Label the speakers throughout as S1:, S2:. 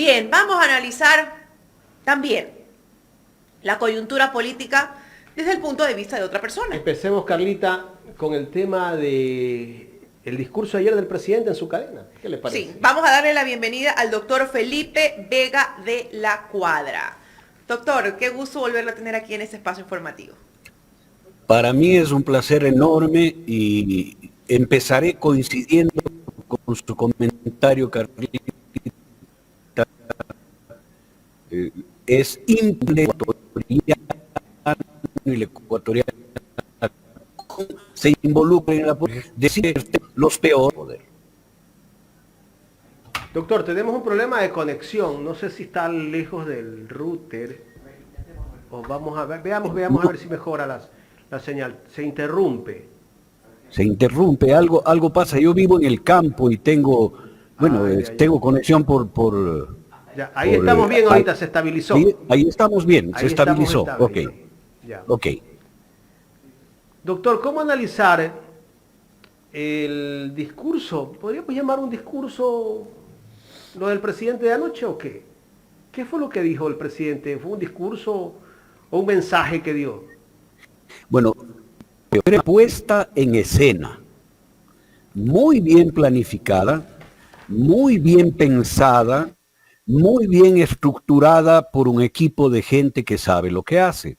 S1: Bien, vamos a analizar también la coyuntura política desde el punto de vista de otra persona.
S2: Empecemos, Carlita, con el tema de el discurso ayer del presidente en su cadena. ¿Qué le parece?
S1: Sí, vamos a darle la bienvenida al doctor Felipe Vega de la Cuadra. Doctor, qué gusto volverlo a tener aquí en este espacio informativo.
S3: Para mí es un placer enorme y empezaré coincidiendo con su comentario, Carlita. Es ecuatoriano y el ecuatoriano se involucra en la política, decir los peores.
S2: Doctor, tenemos un problema de conexión. No sé si está lejos del router. O vamos a ver, veamos a ver si mejora la señal. Se interrumpe.
S3: Se interrumpe, algo pasa. Yo vivo en el campo y tengo, tengo conexión por
S2: ya, ahí estamos bien, ahorita se estabilizó.
S3: Ahí estamos bien, se estabilizó. Ok.
S2: Ya.
S3: Ok.
S2: Doctor, ¿cómo analizar el discurso? ¿Podríamos llamar un discurso lo del presidente de anoche o qué? ¿Qué fue lo que dijo el presidente? ¿Fue un discurso o un mensaje que dio?
S3: Bueno, una puesta en escena, muy bien planificada, muy bien pensada, muy bien estructurada por un equipo de gente que sabe lo que hace.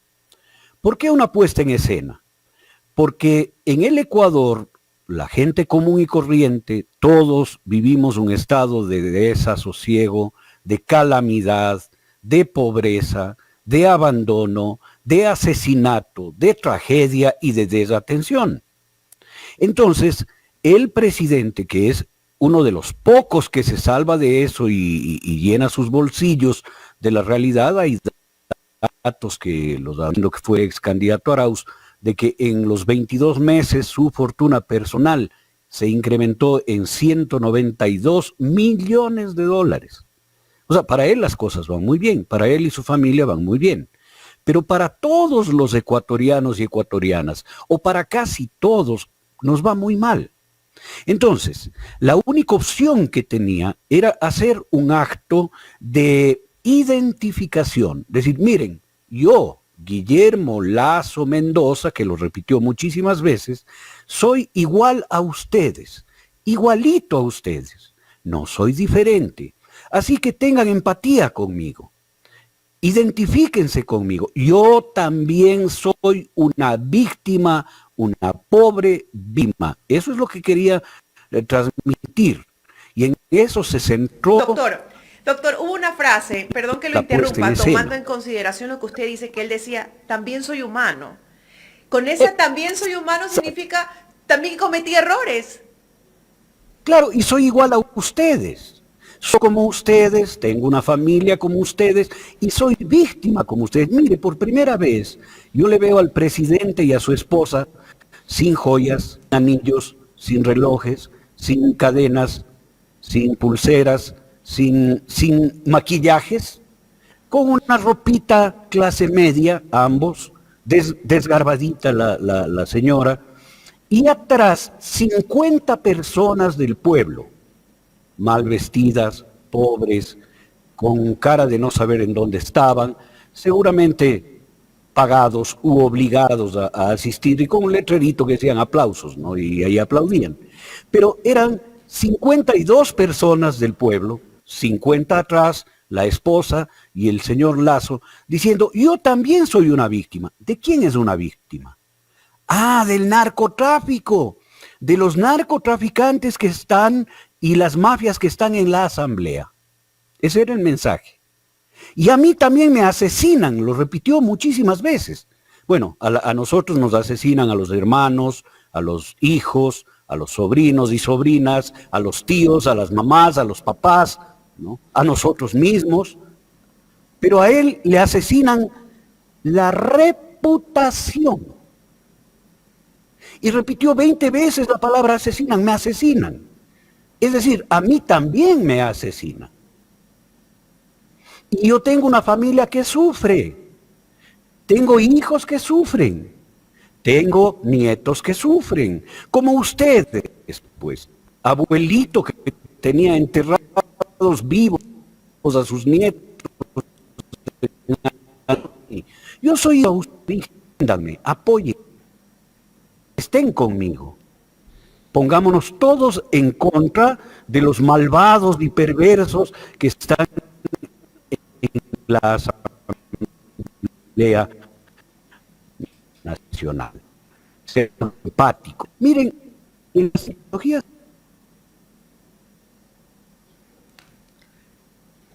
S3: ¿Por qué una puesta en escena? Porque en el Ecuador, la gente común y corriente, todos vivimos un estado de desasosiego, de calamidad, de pobreza, de abandono, de asesinato, de tragedia y de desatención. Entonces, el presidente, que es uno de los pocos que se salva de eso y llena sus bolsillos de la realidad, hay datos que los dan lo que fue ex candidato Arauz, de que en los 22 meses su fortuna personal se incrementó en 192 millones de dólares. O sea, para él las cosas van muy bien, para él y su familia van muy bien. Pero para todos los ecuatorianos y ecuatorianas, o para casi todos, nos va muy mal. Entonces, la única opción que tenía era hacer un acto de identificación. Decir, miren, yo, Guillermo Lasso Mendoza, que lo repitió muchísimas veces, soy igual a ustedes, igualito a ustedes. No soy diferente. Así que tengan empatía conmigo. Identifíquense conmigo. Yo también soy una víctima, una pobre víctima. Eso es lo que quería transmitir. Y en eso se centró.
S1: Doctor, hubo una frase, perdón que lo interrumpa, tomando en consideración lo que usted dice, que él decía, también soy humano. Con esa también soy humano significa, también cometí errores.
S3: Claro, y soy igual a ustedes. Soy como ustedes, tengo una familia como ustedes y soy víctima como ustedes. Mire, por primera vez yo le veo al presidente y a su esposa sin joyas, anillos, sin relojes, sin cadenas, sin pulseras, sin maquillajes, con una ropita clase media, ambos, desgarbadita la señora, y atrás 50 personas del pueblo, mal vestidas, pobres, con cara de no saber en dónde estaban, seguramente pagados u obligados a asistir, y con un letrerito que decían aplausos, ¿no? Y ahí aplaudían. Pero eran 52 personas del pueblo, 50 atrás, la esposa y el señor Lasso, diciendo, yo también soy una víctima. ¿De quién es una víctima? Ah, del narcotráfico, de los narcotraficantes que están y las mafias que están en la asamblea. Ese era el mensaje. Y a mí también me asesinan, lo repitió muchísimas veces. Bueno, a nosotros nos asesinan a los hermanos, a los hijos, a los sobrinos y sobrinas, a los tíos, a las mamás, a los papás, ¿no? A nosotros mismos. Pero a él le asesinan la reputación. Y repitió 20 veces la palabra asesinan, me asesinan. Es decir, a mí también me asesinan. Y yo tengo una familia que sufre. Tengo hijos que sufren. Tengo nietos que sufren. Como ustedes, pues. Abuelito que tenía enterrados vivos a sus nietos. Yo soy usted, apoyen, estén conmigo. Pongámonos todos en contra de los malvados y perversos que están en la Asamblea Nacional. Ser empático. Miren, en las ideologías.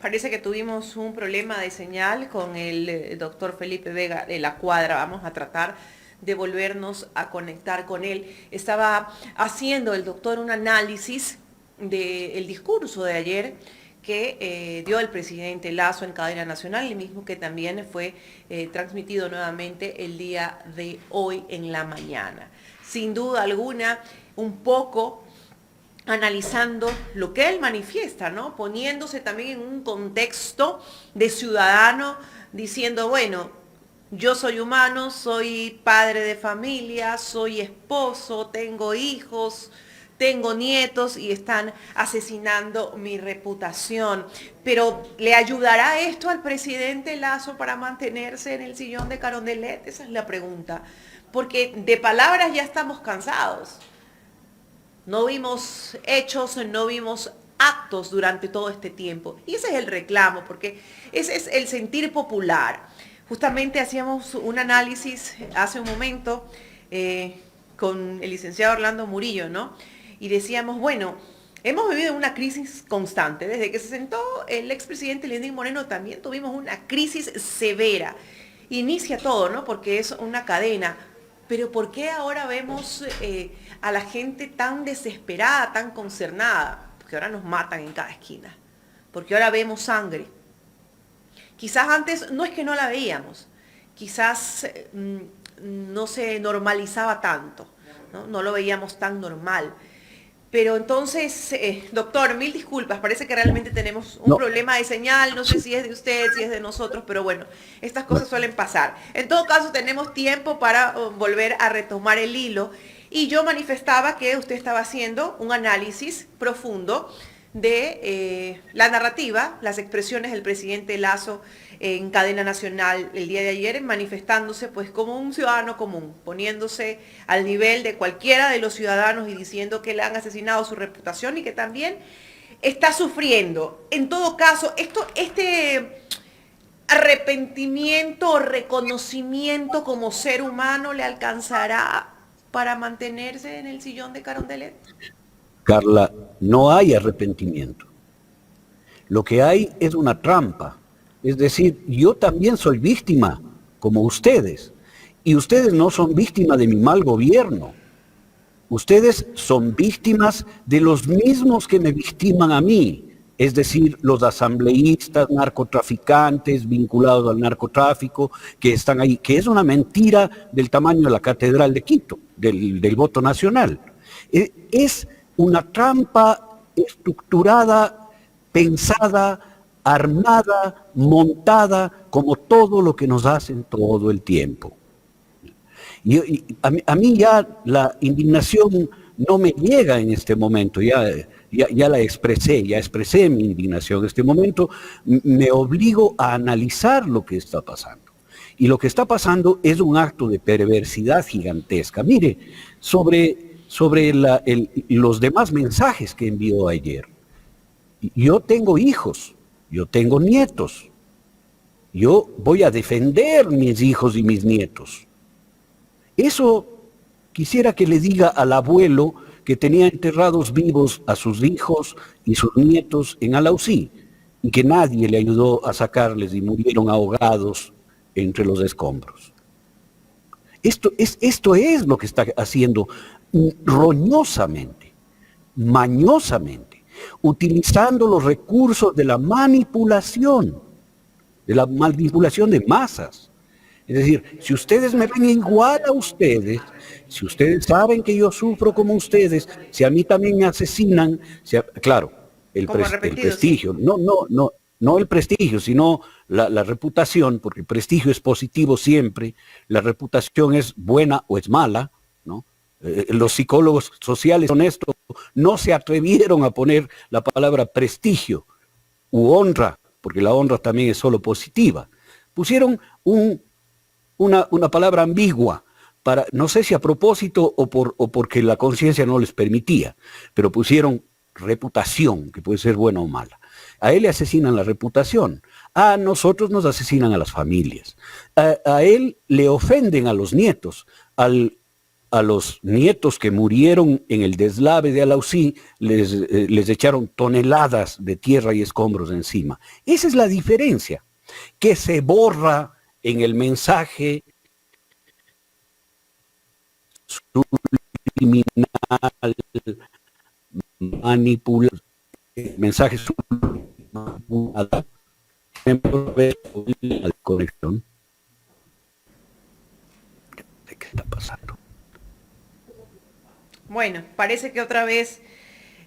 S1: Parece que tuvimos un problema de señal con el doctor Felipe Vega de la Cuadra. Vamos a tratar de volvernos a conectar con él. Estaba haciendo el doctor un análisis del discurso de ayer que dio el presidente Lasso en cadena nacional, el mismo que también fue transmitido nuevamente el día de hoy en la mañana. Sin duda alguna, un poco analizando lo que él manifiesta, ¿no? Poniéndose también en un contexto de ciudadano, diciendo, bueno, yo soy humano, soy padre de familia, soy esposo, tengo hijos, tengo nietos y están asesinando mi reputación. Pero ¿le ayudará esto al presidente Lasso para mantenerse en el sillón de Carondelet? Esa es la pregunta. Porque de palabras ya estamos cansados. No vimos hechos, no vimos actos durante todo este tiempo. Y ese es el reclamo, porque ese es el sentir popular. Justamente hacíamos un análisis hace un momento con el licenciado Orlando Murillo, ¿no? Y decíamos, bueno, hemos vivido una crisis constante. Desde que se sentó el expresidente Lenín Moreno también tuvimos una crisis severa. Inicia todo, ¿no? Porque es una cadena. Pero ¿por qué ahora vemos a la gente tan desesperada, tan concernada? Porque ahora nos matan en cada esquina. Porque ahora vemos sangre. Quizás antes no es que no la veíamos, quizás no se normalizaba tanto, ¿no? No lo veíamos tan normal. Pero entonces, doctor, mil disculpas, parece que realmente tenemos un problema de señal, no sé si es de usted, si es de nosotros, pero bueno, estas cosas suelen pasar. En todo caso, tenemos tiempo para volver a retomar el hilo. Y yo manifestaba que usted estaba haciendo un análisis profundo de la narrativa, las expresiones del presidente Lasso en cadena nacional el día de ayer, manifestándose pues como un ciudadano común, poniéndose al nivel de cualquiera de los ciudadanos y diciendo que le han asesinado su reputación y que también está sufriendo. En todo caso, este arrepentimiento o reconocimiento como ser humano le alcanzará para mantenerse en el sillón de Carondelet.
S3: Carla, no hay arrepentimiento. Lo que hay es una trampa. Es decir, yo también soy víctima, como ustedes. Y ustedes no son víctimas de mi mal gobierno. Ustedes son víctimas de los mismos que me victiman a mí. Es decir, los asambleístas, narcotraficantes vinculados al narcotráfico, que están ahí, que es una mentira del tamaño de la Catedral de Quito, del voto nacional. Es una trampa estructurada, pensada, armada, montada, como todo lo que nos hacen todo el tiempo. Y a mí ya la indignación no me llega en este momento, ya la expresé mi indignación. En este momento me obligo a analizar lo que está pasando. Y lo que está pasando es un acto de perversidad gigantesca. Mire, sobre los demás mensajes que envió ayer. Yo tengo hijos, yo tengo nietos. Yo voy a defender mis hijos y mis nietos. Eso quisiera que le diga al abuelo que tenía enterrados vivos a sus hijos y sus nietos en Alausí y que nadie le ayudó a sacarles y murieron ahogados entre los escombros. Esto es lo que está haciendo roñosamente, mañosamente, utilizando los recursos de la manipulación de masas. Es decir, si ustedes me ven igual a ustedes, si ustedes saben que yo sufro como ustedes, si a mí también me asesinan, claro, el prestigio, no el prestigio, sino la reputación, porque el prestigio es positivo siempre, la reputación es buena o es mala, ¿no? Los psicólogos sociales honestos no se atrevieron a poner la palabra prestigio u honra porque la honra también es solo positiva. Pusieron una palabra ambigua, para, no sé si a propósito o porque la conciencia no les permitía, pero pusieron reputación, que puede ser buena o mala. A él le asesinan la reputación, a nosotros nos asesinan a las familias, a él le ofenden a los nietos, a los nietos que murieron en el deslave de Alausí les echaron toneladas de tierra y escombros encima. Esa es la diferencia, que se borra en el mensaje subliminal, manipulado, mensaje subliminal, la conexión. ¿De qué está pasando?
S1: Bueno, parece que otra vez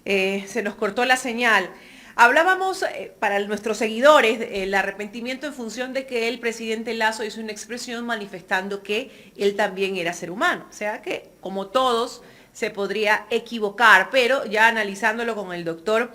S1: se nos cortó la señal. Hablábamos para nuestros seguidores el arrepentimiento en función de que el presidente Lasso hizo una expresión manifestando que él también era ser humano. O sea que, como todos, se podría equivocar, pero ya analizándolo con el doctor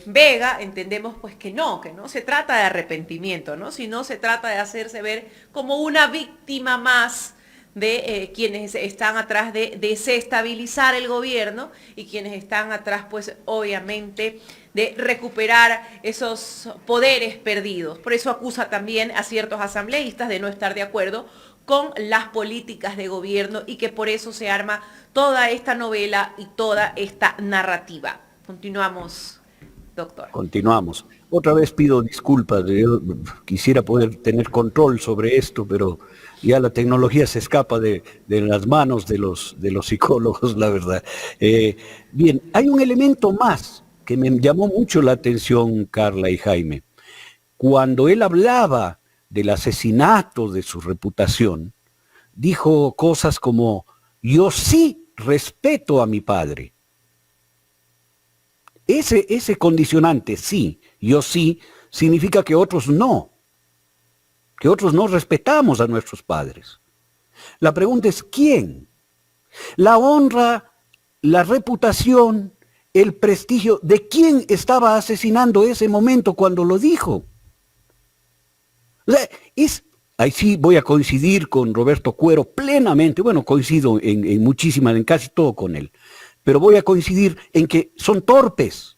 S1: Vega, entendemos pues que no se trata de arrepentimiento, ¿no? Sino se trata de hacerse ver como una víctima más de quienes están atrás de desestabilizar el gobierno y quienes están atrás, pues obviamente, de recuperar esos poderes perdidos. Por eso acusa también a ciertos asambleístas de no estar de acuerdo con las políticas de gobierno y que por eso se arma toda esta novela y toda esta narrativa. Continuamos, doctor.
S3: Continuamos. Otra vez pido disculpas, yo quisiera poder tener control sobre esto, pero ya la tecnología se escapa de las manos de los psicólogos, la verdad. Bien, hay un elemento más que me llamó mucho la atención, Carla y Jaime. Cuando él hablaba del asesinato de su reputación, dijo cosas como, yo sí respeto a mi padre. Ese condicionante, sí, yo sí, significa que otros no respetamos a nuestros padres. La pregunta es, ¿quién? La honra, la reputación, el prestigio, ¿de quién estaba asesinando ese momento cuando lo dijo? O sea, ahí sí voy a coincidir con Roberto Cuero plenamente, bueno, coincido en casi todo con él, pero voy a coincidir en que son torpes,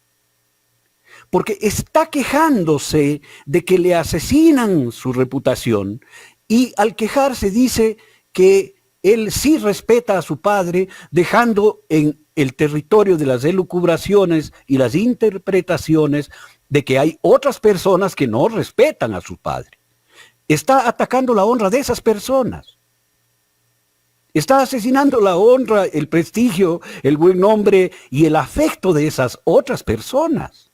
S3: porque está quejándose de que le asesinan su reputación y al quejarse dice que él sí respeta a su padre, dejando en el territorio de las elucubraciones y las interpretaciones de que hay otras personas que no respetan a su padre. Está atacando la honra de esas personas. Está asesinando la honra, el prestigio, el buen nombre y el afecto de esas otras personas.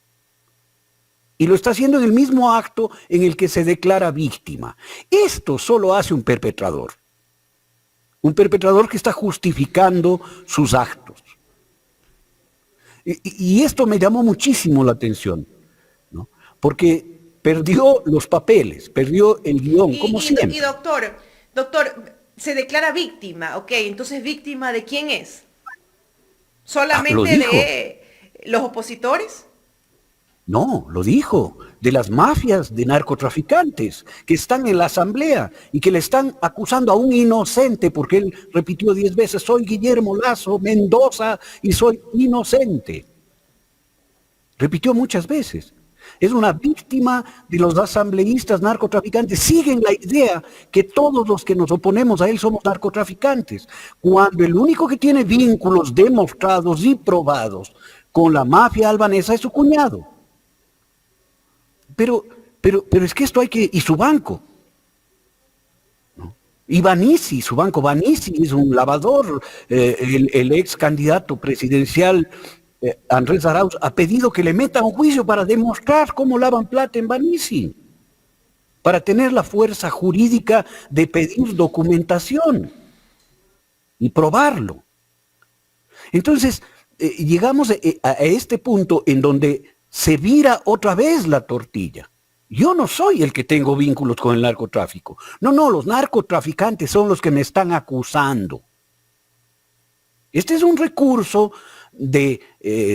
S3: Y lo está haciendo en el mismo acto en el que se declara víctima. Esto solo hace un perpetrador. Un perpetrador que está justificando sus actos. Y esto me llamó muchísimo la atención, ¿no? Porque perdió los papeles, perdió el guión, como siempre.
S1: Y doctor, se declara víctima, ok, entonces ¿víctima de quién es? ¿Solamente de los opositores?
S3: No, lo dijo, de las mafias de narcotraficantes que están en la asamblea y que le están acusando a un inocente, porque él repitió 10 veces, soy Guillermo Lasso Mendoza y soy inocente. Repitió muchas veces. Es una víctima de los asambleístas narcotraficantes. Siguen la idea que todos los que nos oponemos a él somos narcotraficantes, cuando el único que tiene vínculos demostrados y probados con la mafia albanesa es su cuñado. Pero es que esto hay que... Y su banco. ¿No? Y Vanisi, su banco Vanisi es un lavador. El ex candidato presidencial Andrés Arauz ha pedido que le metan un juicio para demostrar cómo lavan plata en Vanisi. Para tener la fuerza jurídica de pedir documentación y probarlo. Entonces, llegamos a este punto en donde se vira otra vez la tortilla. Yo no soy el que tengo vínculos con el narcotráfico. No, los narcotraficantes son los que me están acusando. Este es un recurso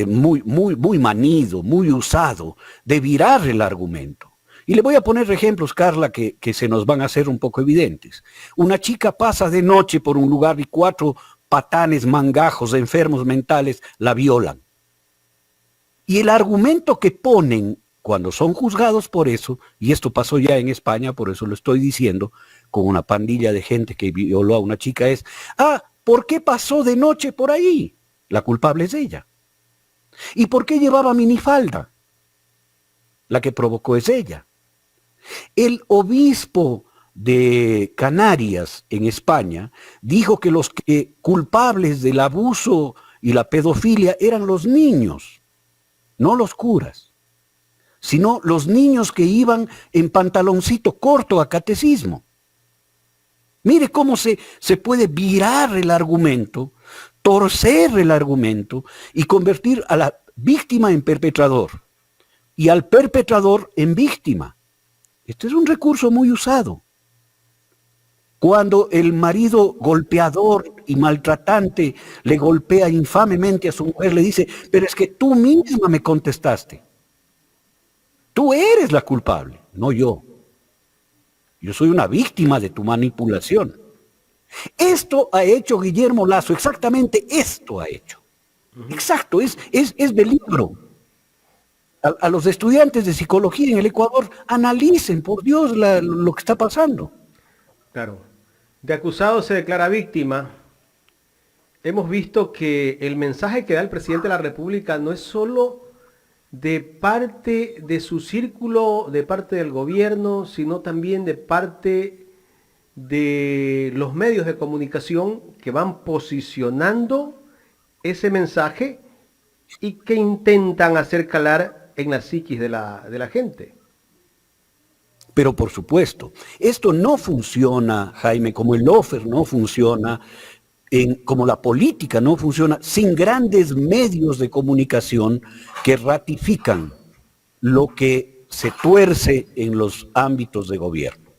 S3: muy manido, muy usado, de virar el argumento. Y le voy a poner ejemplos, Carla, que se nos van a hacer un poco evidentes. Una chica pasa de noche por un lugar y 4 patanes, mangajos, enfermos mentales la violan. Y el argumento que ponen cuando son juzgados por eso, y esto pasó ya en España, por eso lo estoy diciendo, con una pandilla de gente que violó a una chica, es, ¿por qué pasó de noche por ahí? La culpable es ella. ¿Y por qué llevaba minifalda? La que provocó es ella. El obispo de Canarias, en España, dijo que los culpables del abuso y la pedofilia eran los niños, no los curas, sino los niños que iban en pantaloncito corto a catecismo. Mire cómo se puede virar el argumento, torcer el argumento y convertir a la víctima en perpetrador y al perpetrador en víctima. Este es un recurso muy usado. Cuando el marido golpeador y maltratante le golpea infamemente a su mujer, le dice, pero es que tú misma me contestaste. Tú eres la culpable, no yo. Yo soy una víctima de tu manipulación. Esto ha hecho Guillermo Lasso, exactamente esto ha hecho. Exacto, es de libro. A los estudiantes de psicología en el Ecuador, analicen, por Dios, lo que está pasando.
S2: Claro. De acusado se declara víctima. Hemos visto que el mensaje que da el presidente de la República no es solo de parte de su círculo, de parte del gobierno, sino también de parte de los medios de comunicación que van posicionando ese mensaje y que intentan hacer calar en la psiquis de la gente.
S3: Pero por supuesto, esto no funciona, Jaime, como el lawfare no funciona, como la política no funciona, sin grandes medios de comunicación que ratifican lo que se tuerce en los ámbitos de gobierno,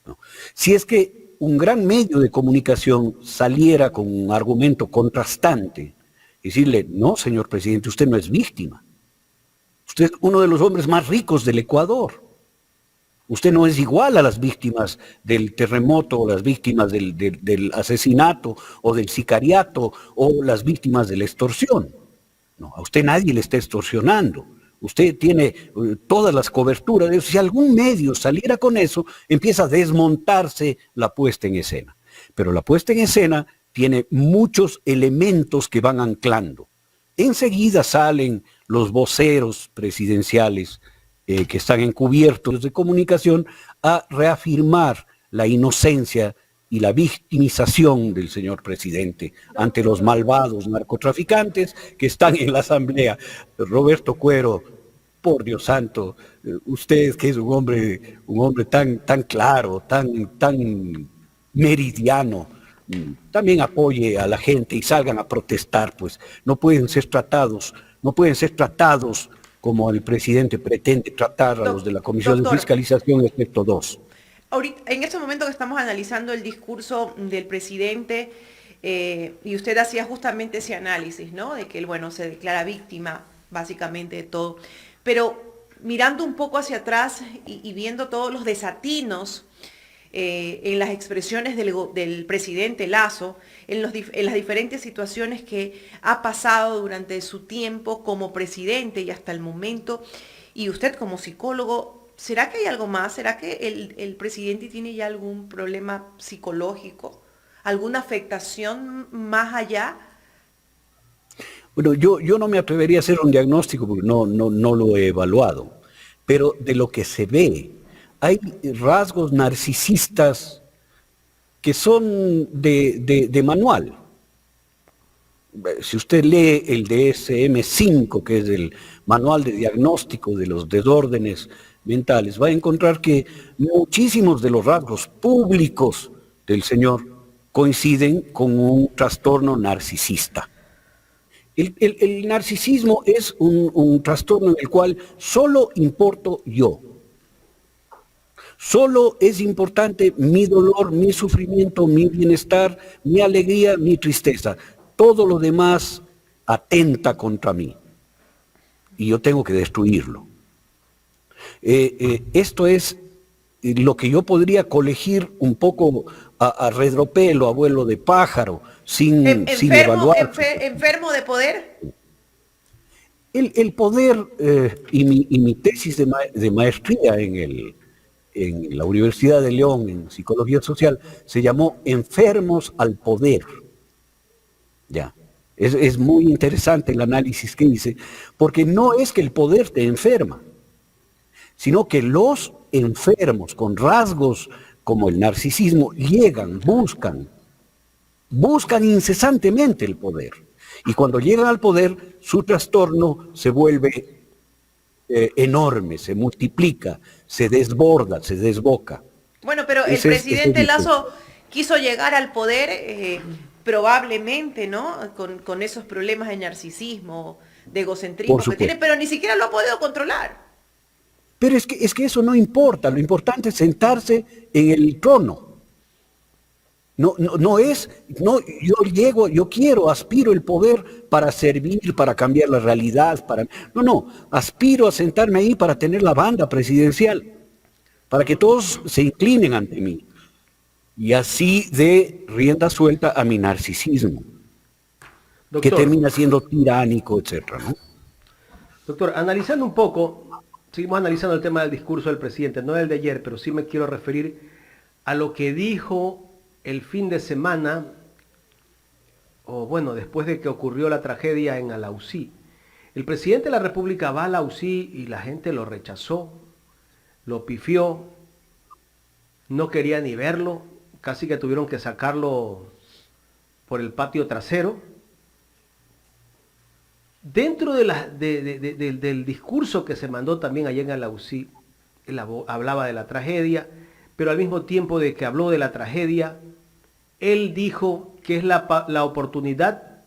S3: ¿no? Si es que un gran medio de comunicación saliera con un argumento contrastante, decirle, no, señor presidente, usted no es víctima. Usted es uno de los hombres más ricos del Ecuador. Usted no es igual a las víctimas del terremoto o las víctimas del asesinato o del sicariato o las víctimas de la extorsión. No, a usted nadie le está extorsionando. Usted tiene todas las coberturas. Si algún medio saliera con eso, empieza a desmontarse la puesta en escena. Pero la puesta en escena tiene muchos elementos que van anclando. Enseguida salen los voceros presidenciales que están encubiertos de comunicación a reafirmar la inocencia y la victimización del señor presidente ante los malvados narcotraficantes que están en la asamblea. Roberto Cuero, por Dios santo, usted que es un hombre tan claro, tan meridiano, también apoye a la gente y salgan a protestar, pues no pueden ser tratados como el presidente pretende tratar a los de la Comisión de Fiscalización, excepto 2.
S1: Ahorita, en este momento que estamos analizando el discurso del presidente, y usted hacía justamente ese análisis, ¿no? De que él, bueno, se declara víctima básicamente de todo. Pero mirando un poco hacia atrás y viendo todos los desatinos en las expresiones del presidente Lasso, en las diferentes situaciones que ha pasado durante su tiempo como presidente y hasta el momento, y usted como psicólogo, ¿será que hay algo más? ¿Será que el presidente tiene ya algún problema psicológico? ¿Alguna afectación más allá?
S3: Bueno, yo no me atrevería a hacer un diagnóstico porque no lo he evaluado, pero de lo que se ve, hay rasgos narcisistas que son de manual. Si usted lee el DSM-5, que es el manual de diagnóstico de los desórdenes mentales, va a encontrar que muchísimos de los rasgos públicos del señor coinciden con un trastorno narcisista. El narcisismo es un trastorno en el cual solo importo yo. Solo es importante mi dolor, mi sufrimiento, mi bienestar, mi alegría, mi tristeza. Todo lo demás atenta contra mí. Y yo tengo que destruirlo. Esto es lo que yo podría colegir un poco a redropelo, abuelo de pájaro, sin evaluar.
S1: Enfermo de poder.
S3: El poder y mi tesis de maestría en la Universidad de León en Psicología Social se llamó Enfermos al Poder. Ya. Es muy interesante el análisis que hice, porque no es que el poder te enferma, sino que los enfermos con rasgos como el narcisismo llegan, buscan incesantemente el poder. Y cuando llegan al poder, su trastorno se vuelve enorme, se multiplica, se desborda, se desboca.
S1: Bueno, pero el presidente Lasso quiso llegar al poder probablemente, ¿no? Con esos problemas de narcisismo, de egocentrismo que tiene, pero ni siquiera lo ha podido controlar.
S3: Pero es que eso no importa, lo importante es sentarse en el trono. Yo quiero, aspiro el poder para servir, para cambiar la realidad, aspiro a sentarme ahí para tener la banda presidencial, para que todos se inclinen ante mí. Y así de rienda suelta a mi narcisismo, doctor, que termina siendo tiránico, etcétera, ¿no?
S2: Doctor, analizando un poco, seguimos analizando el tema del discurso del presidente, no el de ayer, pero sí me quiero referir a lo que dijo el fin de semana, o bueno, después de que ocurrió la tragedia en Alausí. El presidente de la República va a Alausí y la gente lo rechazó, lo pifió, no quería ni verlo, casi que tuvieron que sacarlo por el patio trasero. Dentro del discurso que se mandó también allá en Alausí, él hablaba de la tragedia, pero al mismo tiempo de que habló de la tragedia, él dijo que es la oportunidad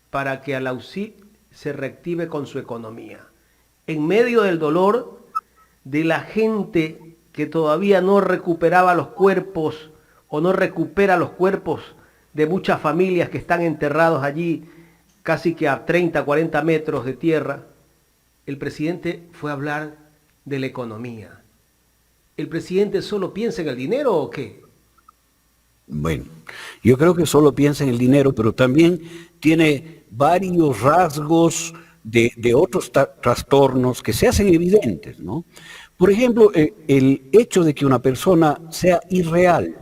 S2: para que Alausí se reactive con su economía. En medio del dolor de la gente que todavía no recuperaba los cuerpos o no recupera los cuerpos de muchas familias que están enterrados allí casi que a 30, 40 metros de tierra, el presidente fue a hablar de la economía. ¿El presidente solo piensa en el dinero o qué?
S3: Bueno, yo creo que solo piensa en el dinero, pero también tiene varios rasgos de otros trastornos que se hacen evidentes, ¿no? Por ejemplo, el hecho de que una persona sea irreal,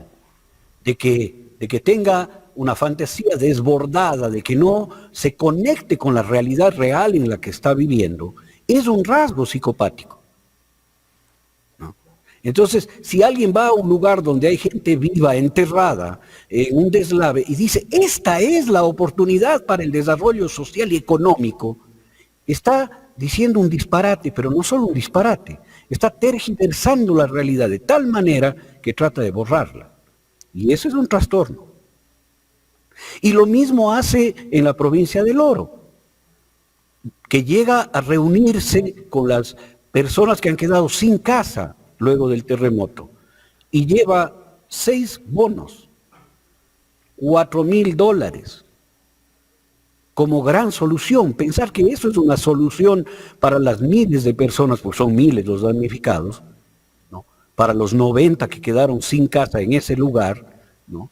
S3: de que tenga una fantasía desbordada, de que no se conecte con la realidad real en la que está viviendo, es un rasgo psicopático. Entonces, si alguien va a un lugar donde hay gente viva, enterrada, en un deslave, y dice, esta es la oportunidad para el desarrollo social y económico, está diciendo un disparate, pero no solo un disparate, está tergiversando la realidad de tal manera que trata de borrarla. Y eso es un trastorno. Y lo mismo hace en la provincia del Oro, que llega a reunirse con las personas que han quedado sin casa luego del terremoto, y lleva 6 bonos, $4,000, como gran solución. Pensar que eso es una solución para las miles de personas, pues son miles los damnificados, ¿no? Para los 90 que quedaron sin casa en ese lugar, ¿no?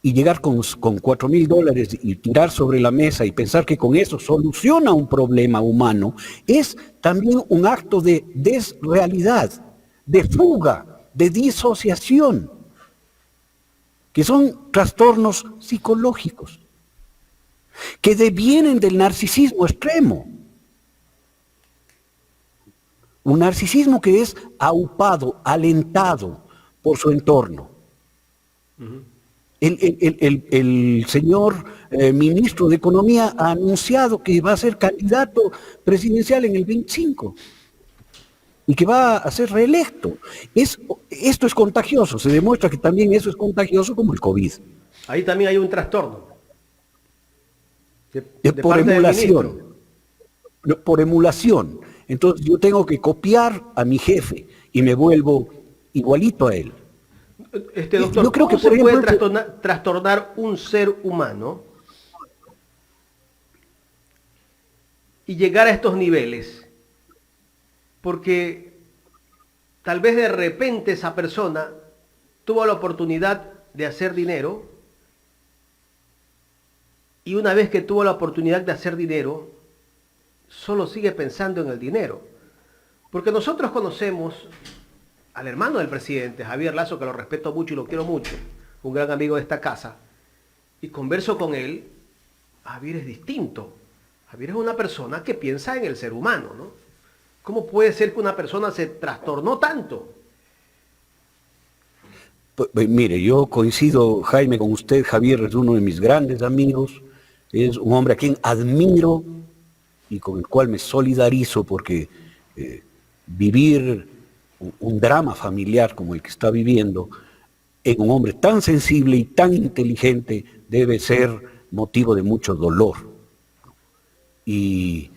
S3: Y llegar con $4,000 y tirar sobre la mesa y pensar que con eso soluciona un problema humano, es también un acto de desrealidad, de fuga, de disociación, que son trastornos psicológicos, que devienen del narcisismo extremo. Un narcisismo que es aupado, alentado por su entorno. El señor ministro de Economía ha anunciado que va a ser candidato presidencial en el 25. Y que va a ser reelecto. Esto es contagioso, se demuestra que también eso es contagioso como el COVID.
S2: Ahí también hay un trastorno.
S3: Por emulación. Por emulación. Entonces yo tengo que copiar a mi jefe y me vuelvo igualito a él.
S2: Doctor, yo creo que ¿cómo se puede trastornar un ser humano y llegar a estos niveles? Porque tal vez de repente esa persona tuvo la oportunidad de hacer dinero, y una vez que tuvo la oportunidad de hacer dinero, solo sigue pensando en el dinero. Porque nosotros conocemos al hermano del presidente, Javier Lazo, que lo respeto mucho y lo quiero mucho, un gran amigo de esta casa, y converso con él. Javier es distinto. Javier es una persona que piensa en el ser humano, ¿no? ¿Cómo puede ser que una persona se trastornó tanto?
S3: Pues, mire, yo coincido, Jaime, con usted. Javier es uno de mis grandes amigos, es un hombre a quien admiro y con el cual me solidarizo, porque vivir un drama familiar como el que está viviendo en un hombre tan sensible y tan inteligente debe ser motivo de mucho dolor. Y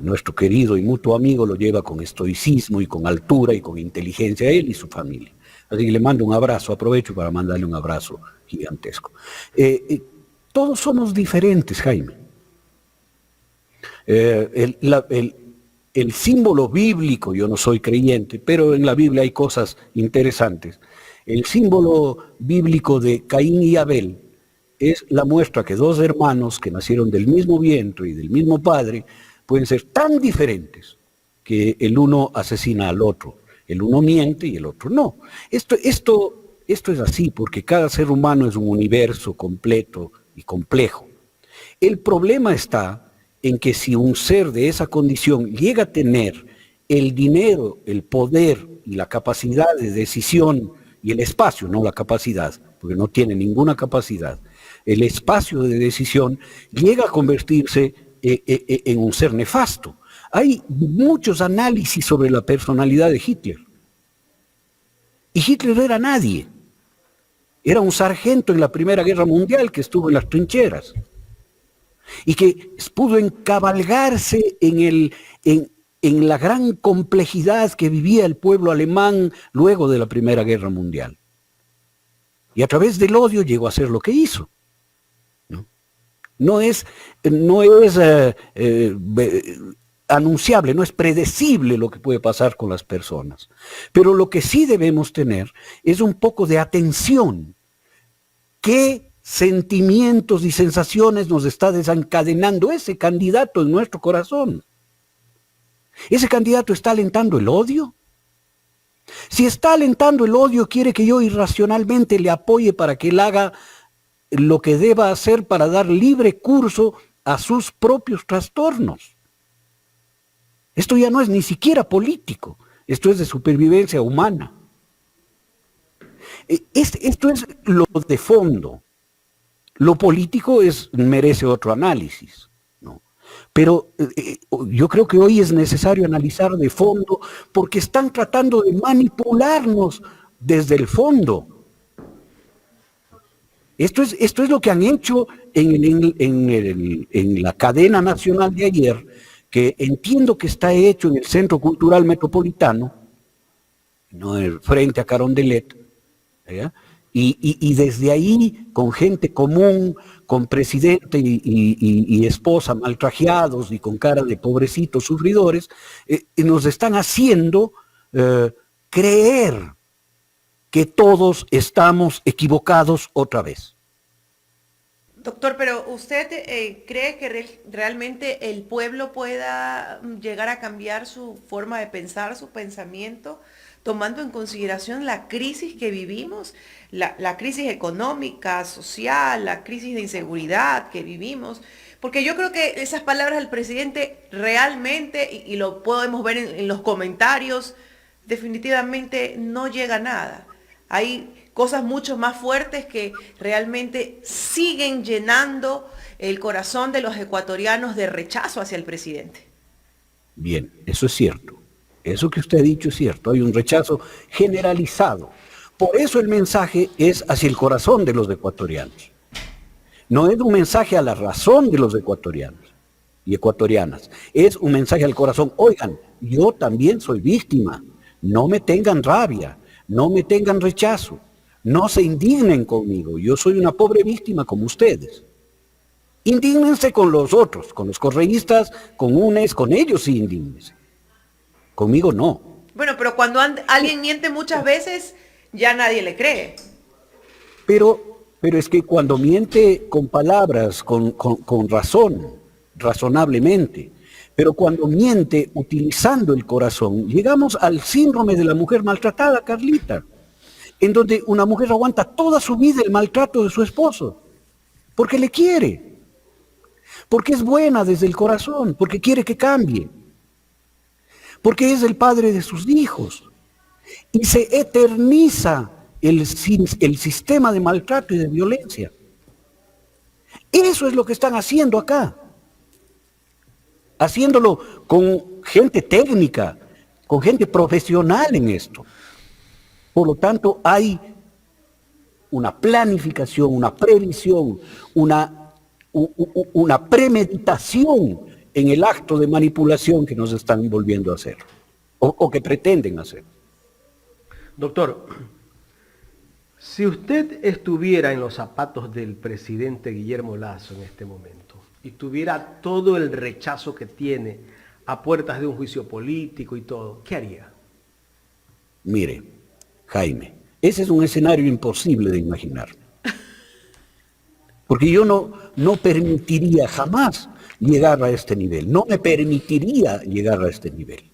S3: nuestro querido y mutuo amigo lo lleva con estoicismo y con altura y con inteligencia, él y su familia. Así que le mando un abrazo, aprovecho para mandarle un abrazo gigantesco. Todos somos diferentes, Jaime. El símbolo bíblico, yo no soy creyente, pero en la Biblia hay cosas interesantes. El símbolo bíblico de Caín y Abel es la muestra que dos hermanos que nacieron del mismo vientre y del mismo padre pueden ser tan diferentes que el uno asesina al otro. El uno miente y el otro no. Esto es así porque cada ser humano es un universo completo y complejo. El problema está en que si un ser de esa condición llega a tener el dinero, el poder y la capacidad de decisión y el espacio, no la capacidad, porque no tiene ninguna capacidad, el espacio de decisión, llega a convertirse en un ser nefasto. Hay muchos análisis sobre la personalidad de Hitler. Y Hitler era nadie. Era un sargento en la Primera Guerra Mundial que estuvo en las trincheras y que pudo encabalgarse en la gran complejidad que vivía el pueblo alemán luego de la Primera Guerra Mundial. Y a través del odio llegó a hacer lo que hizo. No es anunciable, no es predecible lo que puede pasar con las personas. Pero lo que sí debemos tener es un poco de atención. ¿Qué sentimientos y sensaciones nos está desencadenando ese candidato en nuestro corazón? ¿Ese candidato está alentando el odio? Si está alentando el odio, quiere que yo irracionalmente le apoye para que él haga lo que deba hacer para dar libre curso a sus propios trastornos. Esto ya no es ni siquiera político, esto es de supervivencia humana. Esto es lo de fondo. Lo político merece otro análisis, ¿no? Pero yo creo que hoy es necesario analizar de fondo porque están tratando de manipularnos desde el fondo. Esto es lo que han hecho en la cadena nacional de ayer, que entiendo que está hecho en el Centro Cultural Metropolitano, ¿no? Frente a Carondelet, ¿ya? Y desde ahí, con gente común, con presidente y esposa maltrajeados y con cara de pobrecitos sufridores, nos están haciendo creer que todos estamos equivocados otra vez.
S1: Doctor, pero ¿usted cree que realmente el pueblo pueda llegar a cambiar su forma de pensar, su pensamiento, tomando en consideración la crisis que vivimos, la crisis económica, social, la crisis de inseguridad que vivimos? Porque yo creo que esas palabras del presidente realmente, y lo podemos ver en los comentarios, definitivamente no llega a nada. Hay cosas mucho más fuertes que realmente siguen llenando el corazón de los ecuatorianos de rechazo hacia el presidente.
S3: Bien, eso es cierto. Eso que usted ha dicho es cierto. Hay un rechazo generalizado. Por eso el mensaje es hacia el corazón de los ecuatorianos. No es un mensaje a la razón de los ecuatorianos y ecuatorianas. Es un mensaje al corazón. Oigan, yo también soy víctima. No me tengan rabia. No me tengan rechazo. No se indignen conmigo. Yo soy una pobre víctima como ustedes. Indígnense con los otros, con los correístas, con UNES, con ellos sí indígnense. Conmigo no.
S1: Bueno, pero cuando alguien miente muchas veces, ya nadie le cree.
S3: Pero es que cuando miente con palabras, con razón, razonablemente, pero cuando miente utilizando el corazón, llegamos al síndrome de la mujer maltratada, Carlita, en donde una mujer aguanta toda su vida el maltrato de su esposo, porque le quiere, porque es buena desde el corazón, porque quiere que cambie, porque es el padre de sus hijos, y se eterniza el sistema de maltrato y de violencia. Eso es lo que están haciendo acá. Haciéndolo con gente técnica, con gente profesional en esto. Por lo tanto, hay una planificación, una previsión, una premeditación en el acto de manipulación que nos están volviendo a hacer, o que pretenden hacer.
S2: Doctor, si usted estuviera en los zapatos del presidente Guillermo Lasso en este momento y tuviera todo el rechazo que tiene a puertas de un juicio político y todo, ¿qué haría?
S3: Mire, Jaime, ese es un escenario imposible de imaginar. Porque yo no permitiría jamás llegar a este nivel, no me permitiría llegar a este nivel.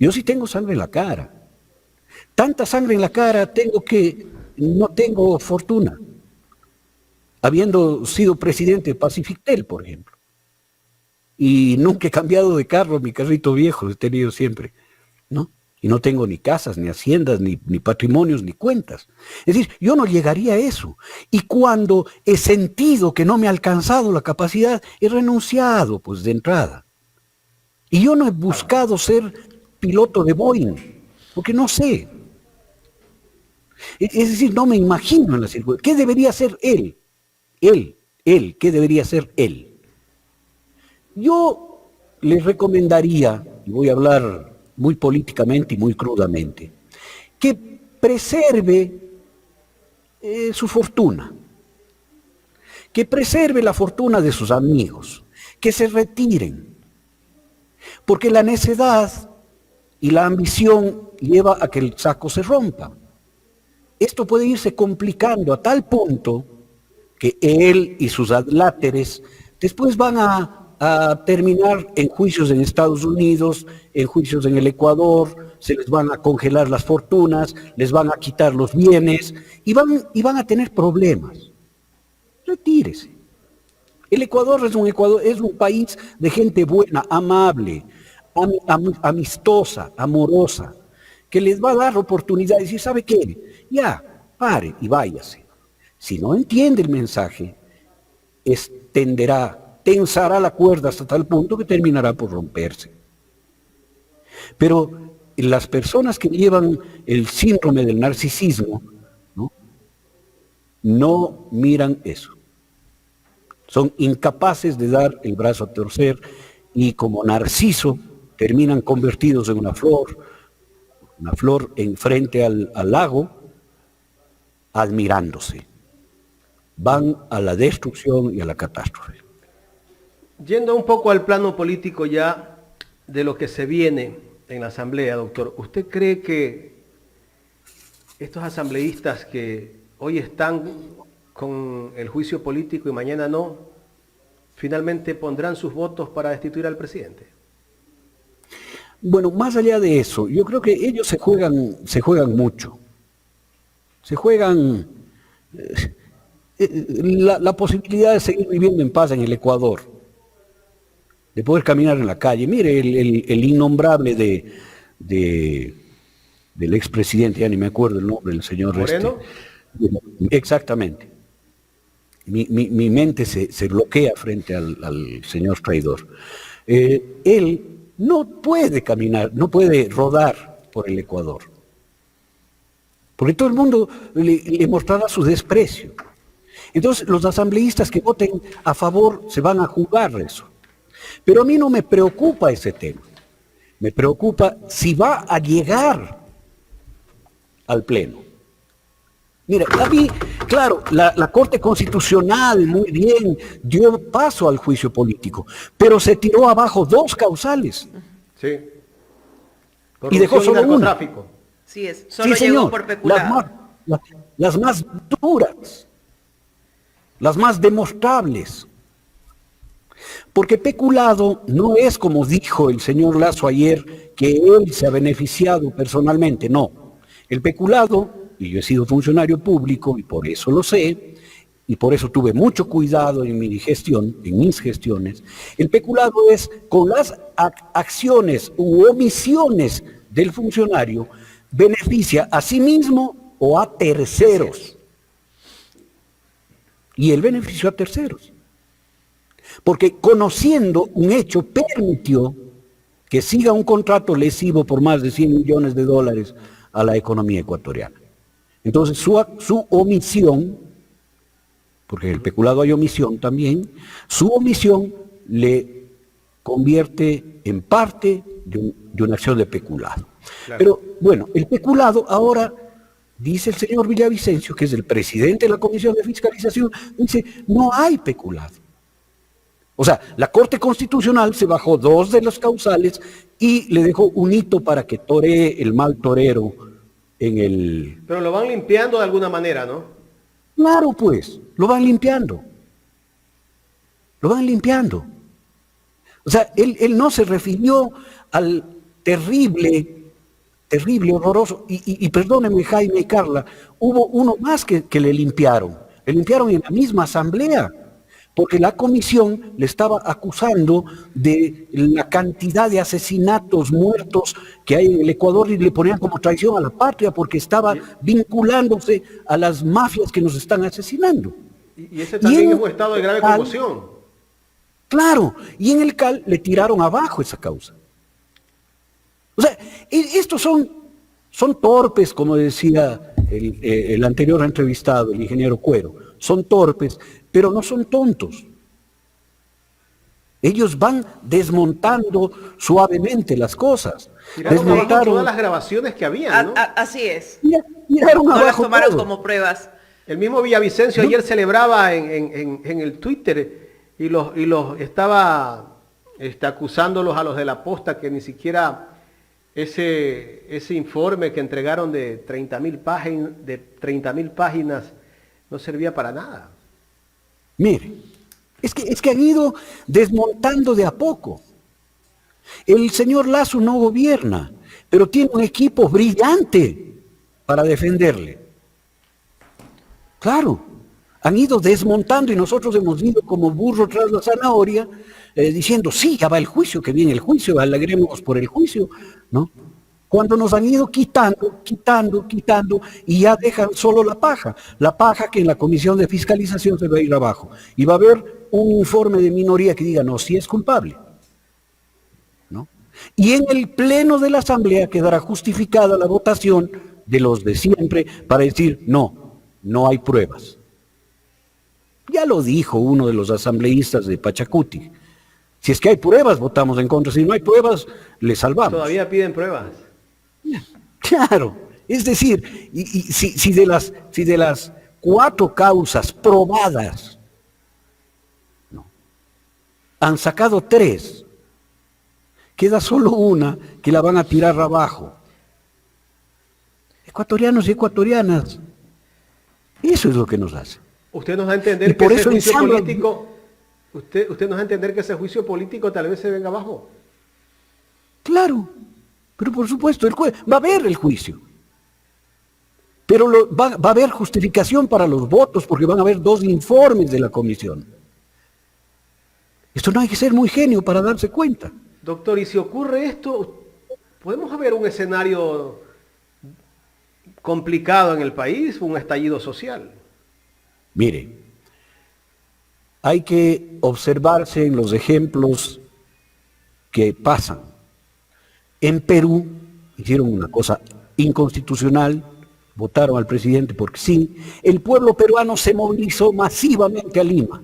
S3: Yo sí tengo sangre en la cara. Tanta sangre en la cara tengo que no tengo fortuna, habiendo sido presidente de Pacifictel, por ejemplo. Y nunca he cambiado de carro, mi carrito viejo, he tenido siempre, ¿no? Y no tengo ni casas, ni haciendas, ni patrimonios, ni cuentas. Es decir, yo no llegaría a eso. Y cuando he sentido que no me ha alcanzado la capacidad, he renunciado, pues, de entrada. Y yo no he buscado ser piloto de Boeing, porque no sé. Es decir, no me imagino en la circunstancia. ¿Qué debería ser él? ¿Qué debería ser él? Yo les recomendaría, y voy a hablar muy políticamente y muy crudamente, que preserve su fortuna, que preserve la fortuna de sus amigos, que se retiren, porque la necedad y la ambición lleva a que el saco se rompa. Esto puede irse complicando a tal punto que él y sus adláteres después van a terminar en juicios en Estados Unidos, en juicios en el Ecuador, se les van a congelar las fortunas, les van a quitar los bienes y van a tener problemas. Retírese. El Ecuador es un país de gente buena, amable, amistosa, amorosa, que les va a dar oportunidad de decir, ¿sabe qué? Ya, pare y váyase. Si no entiende el mensaje, tensará la cuerda hasta tal punto que terminará por romperse. Pero las personas que llevan el síndrome del narcisismo, no miran eso. Son incapaces de dar el brazo a torcer y como Narciso terminan convertidos en una flor enfrente al lago, admirándose. Van a la destrucción y a la catástrofe.
S2: Yendo un poco al plano político ya de lo que se viene en la Asamblea, doctor, ¿usted cree que estos asambleístas que hoy están con el juicio político y mañana no, finalmente pondrán sus votos para destituir al presidente?
S3: Bueno, más allá de eso, yo creo que ellos se juegan mucho. Se juegan la posibilidad de seguir viviendo en paz en el Ecuador, de poder caminar en la calle. Mire, el innombrable del expresidente, ya ni me acuerdo el nombre del señor
S2: ¿Moreno?
S3: Exactamente. Mi mente se bloquea frente al señor traidor. Él no puede caminar, no puede rodar por el Ecuador. Porque todo el mundo le mostrará su desprecio. Entonces, los asambleístas que voten a favor se van a jugar eso. Pero a mí no me preocupa ese tema. Me preocupa si va a llegar al Pleno. Mira, a mí, claro, la Corte Constitucional muy bien dio paso al juicio político, pero se tiró abajo 2 causales.
S2: Sí.
S3: Y dejó
S2: Corrupción y
S3: solo una.
S2: narcotráfico.
S1: Sí es, solo
S3: Sí,
S1: llegó
S3: señor.
S1: por peculado.
S3: Las más duras, las más demostrables. Porque peculado no es como dijo el señor Lasso ayer, que él se ha beneficiado personalmente, no. El peculado, y yo he sido funcionario público y por eso lo sé, y por eso tuve mucho cuidado en mi gestión, en mis gestiones, el peculado es con las acciones u omisiones del funcionario, beneficia a sí mismo o a terceros. Y él benefició a terceros. Porque conociendo un hecho permitió que siga un contrato lesivo por más de $100 millones a la economía ecuatoriana. Entonces su omisión, porque en el peculado hay omisión también, su omisión le convierte en parte de una acción de peculado. Claro. Pero bueno, el peculado ahora, dice el señor Villavicencio, que es el presidente de la Comisión de Fiscalización, dice, no hay peculado. O sea, la Corte Constitucional se bajó 2 de los causales y le dejó un hito para que toree el mal torero en el...
S2: Pero lo van limpiando de alguna manera, ¿no?
S3: Claro, pues, lo van limpiando. Lo van limpiando. O sea, él no se refirió al terrible, horroroso, y perdónenme Jaime y Carla, hubo uno más que le limpiaron. Le limpiaron en la misma asamblea. Porque la comisión le estaba acusando de la cantidad de asesinatos muertos que hay en el Ecuador y le ponían como traición a la patria porque estaba vinculándose a las mafias que nos están asesinando.
S2: Y ese también es un estado de grave conmoción.
S3: Claro, y en el CAL le tiraron abajo esa causa. O sea, estos son torpes, como decía el anterior entrevistado, el ingeniero Cuero, son torpes, pero no son tontos. Ellos van desmontando suavemente las cosas.
S2: Desmontaron todas las grabaciones que habían, ¿no?
S1: Así es.
S3: Miraron
S1: no
S3: abajo
S1: las tomaron
S3: todo.
S1: como pruebas.
S2: El mismo Villavicencio ayer celebraba en el Twitter y los estaba acusándolos a los de la posta que ni siquiera ese informe que entregaron de 30.000 páginas no servía para nada.
S3: Mire, es que han ido desmontando de a poco. El señor Lasso no gobierna, pero tiene un equipo brillante para defenderle. Claro, han ido desmontando y nosotros hemos ido como burro tras la zanahoria, diciendo, sí, ya va el juicio, que viene el juicio, alegremos por el juicio, ¿no? Cuando nos han ido quitando, y ya dejan solo la paja que en la Comisión de Fiscalización se va a ir abajo. Y va a haber un informe de minoría que diga, no, sí es culpable. ¿No? Y en el pleno de la Asamblea quedará justificada la votación de los de siempre para decir, no hay pruebas. Ya lo dijo uno de los asambleístas de Pachacuti. Si es que hay pruebas, votamos en contra. Si no hay pruebas, le salvamos.
S2: Todavía piden pruebas.
S3: Claro, es decir, si de las 4 causas probadas, ¿no?, han sacado 3, queda solo una que la van a tirar abajo. Ecuatorianos y ecuatorianas, eso es lo que nos hace.
S2: Usted nos da a entender que ese juicio político, usted nos da a entender que ese juicio político tal vez se venga abajo.
S3: Claro. Pero por supuesto, va a haber el juicio. Pero va a haber justificación para los votos porque van a haber 2 informes de la comisión. Esto no hay que ser muy genio para darse cuenta.
S2: Doctor, y si ocurre esto, ¿podemos haber un escenario complicado en el país, un estallido social?
S3: Mire, hay que observarse en los ejemplos que pasan. En Perú hicieron una cosa inconstitucional, votaron al presidente porque sí, el pueblo peruano se movilizó masivamente a Lima.